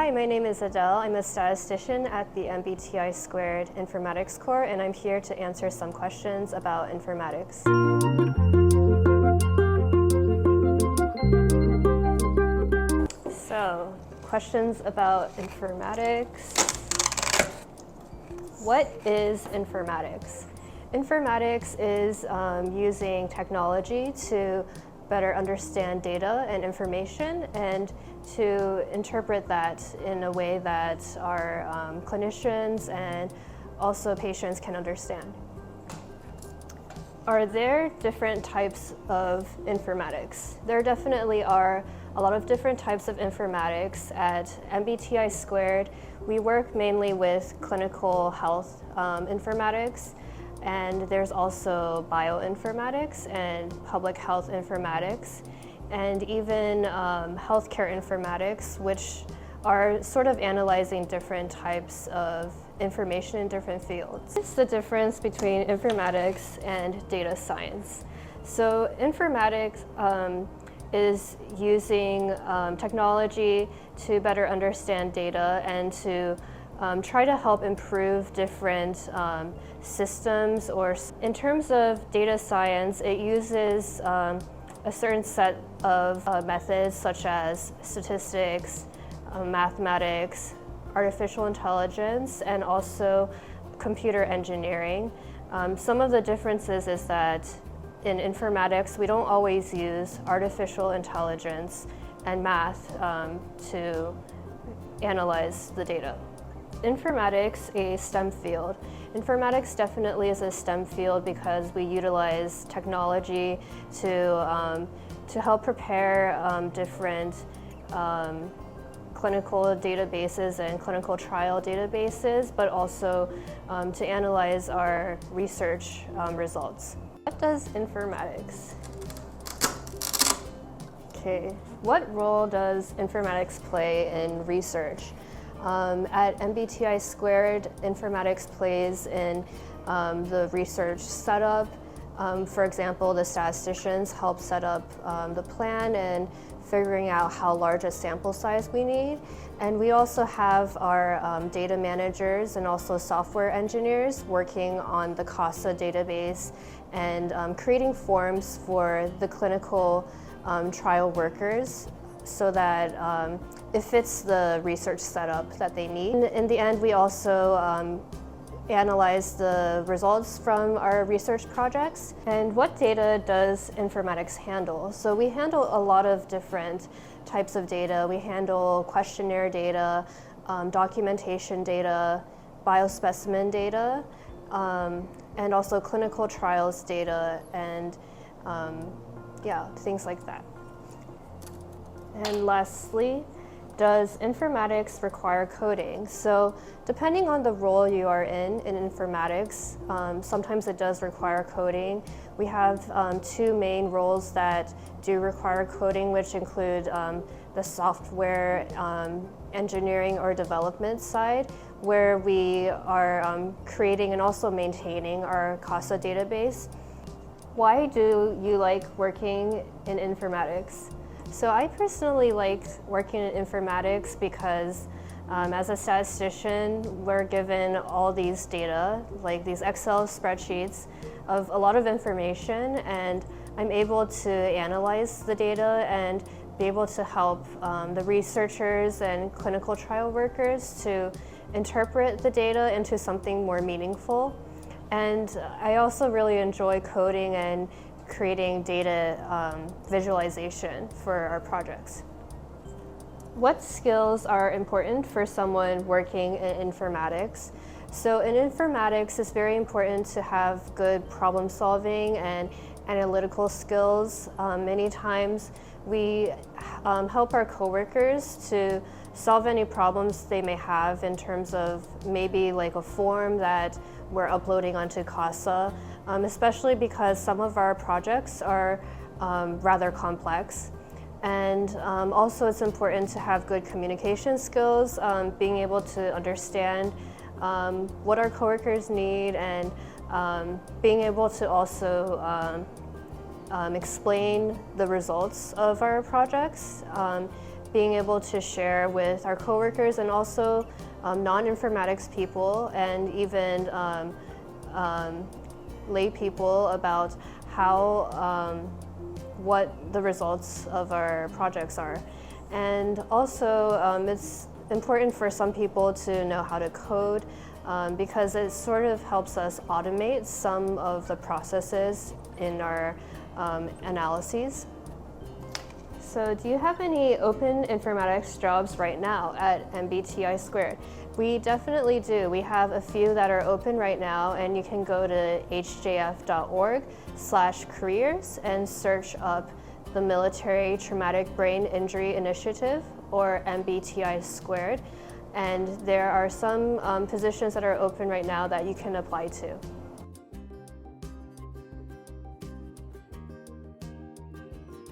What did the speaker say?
Hi, my name is Adele. I'm a statistician at the MTBI2 Informatics Core, and I'm here to answer some questions about informatics. So, questions about informatics. What is informatics? Informatics is using technology to better understand data and information and to interpret that in a way that our clinicians and also patients can understand. Are there different types of informatics? There definitely are a lot of different types of informatics. At MTBI2, we work mainly with clinical health informatics, and there's also bioinformatics and public health informatics, and even healthcare informatics, which are sort of analyzing different types of information in different fields. It's the difference between informatics and data science. So informatics is using technology to better understand data and to try to help improve different systems. Or in terms of data science, it uses a certain set of methods such as statistics, mathematics, artificial intelligence, and also computer engineering. Some of the differences is that in informatics, we don't always use artificial intelligence and math to analyze the data. Informatics, a STEM field. Informatics definitely is a STEM field because we utilize technology to help prepare different clinical databases and clinical trial databases, but also to analyze our research results. What does informatics? Okay, what role does informatics play in research? At MTBI2, informatics plays in the research setup. For example, the statisticians help set up the plan and figuring out how large a sample size we need. And we also have our data managers and also software engineers working on the CASA database and creating forms for the clinical trial workers so that it fits the research setup that they need. In the end, we also analyze the results from our research projects. And what data does informatics handle? So we handle a lot of different types of data. We handle questionnaire data, documentation data, biospecimen data, and also clinical trials data, and things like that. And lastly, does informatics require coding? So depending on the role you are in informatics, sometimes it does require coding. We have two main roles that do require coding, which include the software engineering or development side, where we are creating and also maintaining our CASA database. Why do you like working in informatics? So I personally like working in informatics because as a statistician, we're given all these data, like these Excel spreadsheets of a lot of information, and I'm able to analyze the data and be able to help the researchers and clinical trial workers to interpret the data into something more meaningful. And I also really enjoy coding and creating data visualization for our projects. What skills are important for someone working in informatics? So in informatics, it's very important to have good problem solving and analytical skills. Many times we help our coworkers to solve any problems they may have in terms of maybe like a form that we're uploading onto CASA, especially because some of our projects are rather complex. And also it's important to have good communication skills, being able to understand what our coworkers need, and being able to also explain the results of our projects, being able to share with our coworkers and also non-informatics people and even lay people about how what the results of our projects are. And also it's important for some people to know how to code because it sort of helps us automate some of the processes in our analyses. So do you have any open informatics jobs right now at MTBI2? We definitely do. We have a few that are open right now, and you can go to hjf.org/careers and search up the Military Traumatic Brain Injury Initiative, or MTBI2, and there are some positions that are open right now that you can apply to.